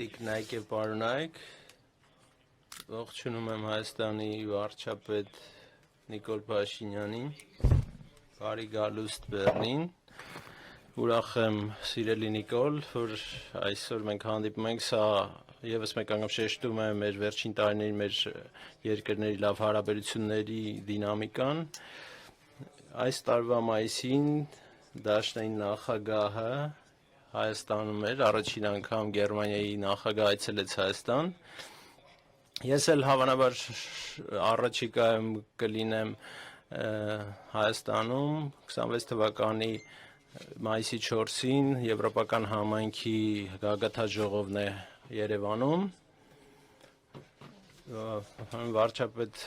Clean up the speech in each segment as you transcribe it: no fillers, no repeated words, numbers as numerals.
Տիկնայք եւ պարոնայք, ողջունում եմ Հայաստանի վարչապետ Նիկոլ Փաշինյանին, բարի գալուստ Բեռլին, ուրախ եմ սիրելի Նիկոլ, որ այսօր մենք հանդիպում ենք, սա եւս մեկ անգամ շեշտում է մեր վերջին տարիների մեր երկրների լավ հարաբերությունների դինամիկան, այս տարվա մայիսին Դաշնային նախագահը Հայաստանում էր, առաջին անգամ Գերմանիայի նախագահ այցելեց Հայաստան, ես էլ հավանաբար առաջիկայում կլինեմ Հայաստանում 26 թվականի մայիսի 4-ին Եվրոպական համայնքի գագաթաժողովն է Երևանում, վարչապետ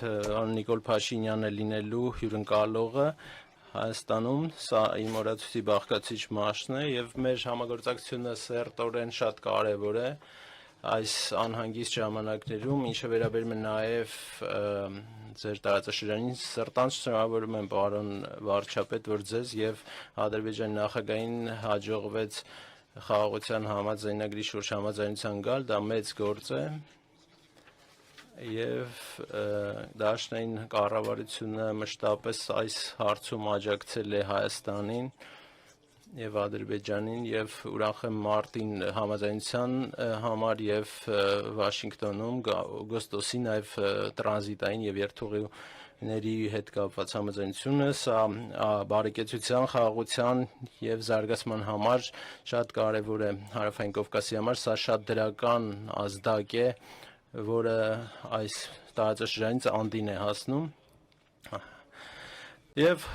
Նիկոլ Փաշինյանը լինելու հյուրընկալողը Հայաստանում, սա իմ օրացույցի բաղկացիչ մասն է եւ մեր համագործակցությունը սերտորեն շատ կարեւոր է այս անհանգիստ ժամանակներում, ինչը վերաբերում է նաեւ ձեր տարածաշրջանին, սրտանց շնորհավորում եմ պարոն վարչապետ, որ ձեզ եւ Ադրբեջանի նախագահին հաջողվեց խաղաղության համաձայնագրի շուրջ համաձայնության գալ, դա մեծ գործ է եւ Դաշնային կառավարությունը մշտապես այս հարցում աջակցել է Հայաստանին եւ Ադրբեջանին եւ ուրախ եմ մարտին համաձայնության համար եւ Վաշինգտոնում օգոստոսին նաեւ տրանզիտային եւ երթուղիների հետ կապված համաձայնությունը, սա բարեկեցության, խաղաղության եւ զարգացման համար շատ կարեւոր է Հարավային Կովկասի համար, սա շատ դրական ազդակ է, որը այս տարածաշրջանից անդին է հասնում եւ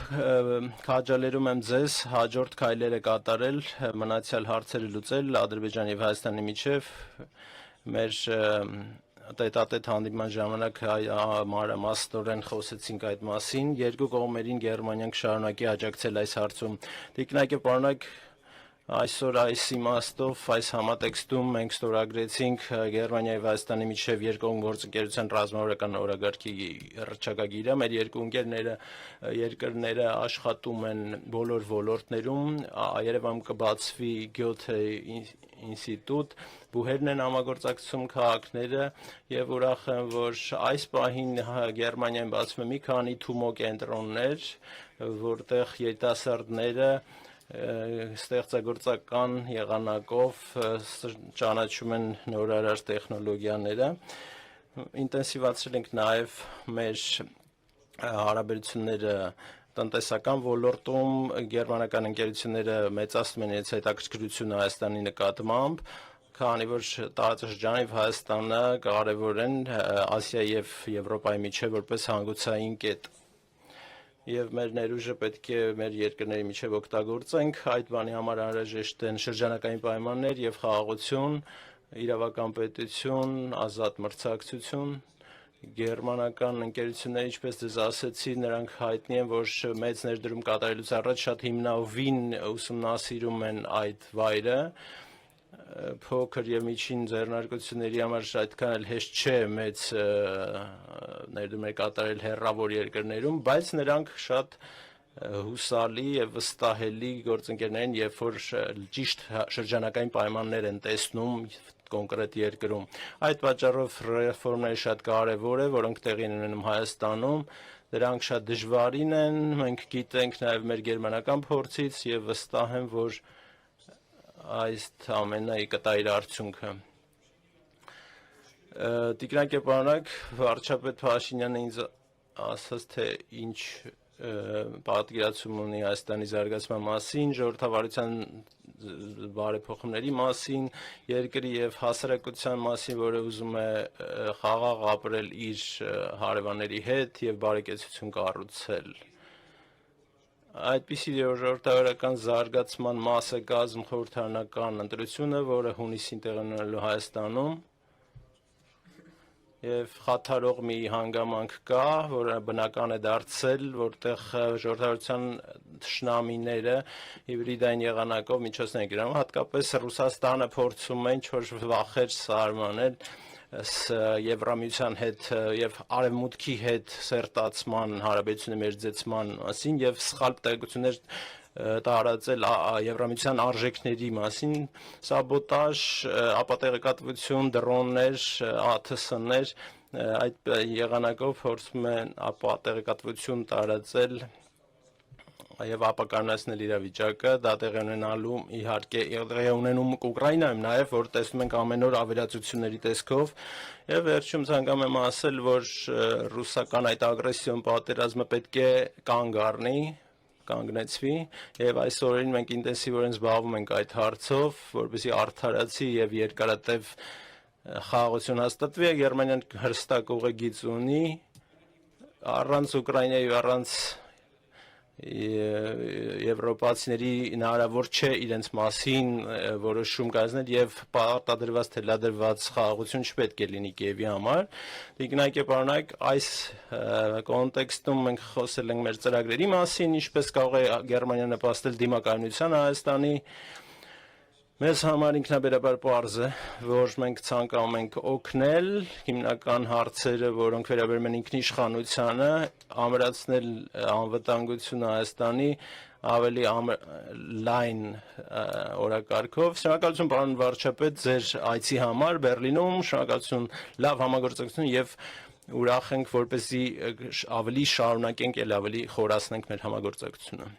քաջալերում եմ ձեզ հաջորդ քայլերը կատարել, մնացյալ հարցերը լուծել Ադրբեջանի եւ Հայաստանի միջեւ մեր տետատետ հանդիպման ժամանակ մանրամասնորեն խոսեցինք այդ մասին, երկու կողմերին Գերմանիան կշարունակի աջակցել այս հարցում, տիկնայք եւ պարոնայք, այսօր այս իմաստով այս համատեքստում մենք ստորագրեցինք Գերմանիայի եւ Հայաստանի միջև երկկողմ գործընկերության ռազմավարական օրագարկի հռչակագիրը, մեր երկու երկրները աշխատում են բոլոր ոլորտներում, Երևանում կբացվի Գյոթե ինստիտուտ, բուհերն են համագործակցում քաղաքները եւ ուրախ եմ, որ այս պահին Գերմանիայում բացվում է մի քանի Թումո կենտրոններ, որտեղ երիտասարդները ստեղծագործական եղանակով ճանաչում են նորարար տեխնոլոգիաները, ինտենսիվացրել ենք նաեւ մեր հարաբերությունները տնտեսական ոլորտում, գերմանական ընկերությունները մեծացնում են իրենց հետաքրքրությունը Հայաստանի նկատմամբ, քանի որ տարածաշրջանը եւ Հայաստանը կարեւոր են Ասիայի եւ Եվրոպայի միջեւ որպես հանգուցային կետ եւ մեր ներուժը պետք է մեր երկրների միջեւ օգտագործենք, այդ բանի համար անհրաժեշտ են շրջանակային պայմաններ եւ խաղաղություն, իրավական պետություն, ազատ մրցակցություն, գերմանական ընկերությունները, ինչպես դες ասեցի, նրանք հայտնի են, որ մեծ ներդրում կատարելուց առաջ շատ հիմնավին ուսումնասիրում են այդ վայրը, փոքր եւ միջին ձեռնարկությունների համար այդքան էլ հեշտ չէ մեծ ներդրումներ կատարել հեռավոր երկրներում, բայց նրանք շատ հուսալի եւ վստահելի գործընկերներ են, երբ որ ճիշտ շրջանակային պայմաններ են տեսնում կոնկրետ երկրում։ Այդ պատճառով ռեֆորմները շատ կարեւոր է, որոնք տեղի են ունենում Հայաստանում, դրանք շատ դժվարին են, մենք գիտենք նաեւ մեր գերմանական փորձից եւ վստահ եմ, որ այս ամենը կտա իր արդյունքը։ Տիկնայք եւ պարոնայք, վարչապետ Փաշինյանը ինձ ասաց, թե ինչ պատկերացում ունի Հայաստանի զարգացման մասին, ժողովրդավարության բարեփոխումների մասին, երկրի եւ հասարակության մասին, որը ուզում է խաղաղ ապրել իր հարևանների հետ եւ բարեկեցություն կառուցել։ Այդպիսի ժողովրդավարական զարգացման մաս է կազմում խորհրդարանական ընտրությունը, որը հունիսին տեղի ունենալու Հայաստանում եւ խաթարող մի հանգամանք կա, որը բնական է դարձել, որտեղ ժողովրդավարության թշնամիները հիբրիդային եղանակով միջոցներ են գրավում, հատկապես Ռուսաստանը փորձում է ինչ-որ վախեր սարմանել Եվրամիության հետ եւ արևմուտքի հետ սերտացման հարաբերությունների մերձեցման մասին եւ սխալ տեղեկություններ տարածել Եվրամիության արժեքների մասին սաբոտաժ, ապատեղեկատվություն, դրոններ, ԱԹՍ-ներ, այդ եղանակով փորձում են ապատեղեկատվություն տարածել եւ ապակայունացնել իրավիճակը, դա տեղի ունենալու իհարկե տեղի ունենում Ուկրաինայում նաեւ, որ տեսնում ենք ամեն օր ավերածությունների տեսքով, եւ վերջում ցանկանում եմ ասել, որ ռուսական այդ ագրեսիոն պատերազմը պետք է կանգ առնի, կանգնեցվի, եւ այս օրերին մենք ինտենսիվորեն զբաղվում ենք այդ հարցով, որպեսզի արդարացի եւ երկարատև խաղաղություն հաստատվի, Գերմանիան հստակ ուղեգիծ ունի, առանց Ուկրաինայի առանց եվրոպացիների հնարավոր չէ իրենց մասին որոշում կայացնել եւ պարտադրված թելադրված խաղաղություն չպետք է լինի Կիևի համար։ Տիկնայք եւ պարոնայք, այս կոնտեքստում մենք խոսել ենք մեր ծրագրերի մասին, ինչպես կարող է Գերմանիան նպաստել դիմակայունությանը Հայաստանի Մեզ համար ինքնաբերաբար պարզ է, որ մենք ցանկանում ենք օգնել հիմնական հարցերը, որոնք վերաբերում են ինքնիշխանությանը, ամրացնել անվտանգությունը Հայաստանի ավելի լայն օրակարգով։ Շնորհակալություն պարոն վարչապետ ձեր այցի համար Բերլինում, շնորհակալություն լավ համագործակցություն եւ ուրախ ենք, որպեսզի ավելի շարունակենք, ավելի խորացնենք մեր համագործակցությունը։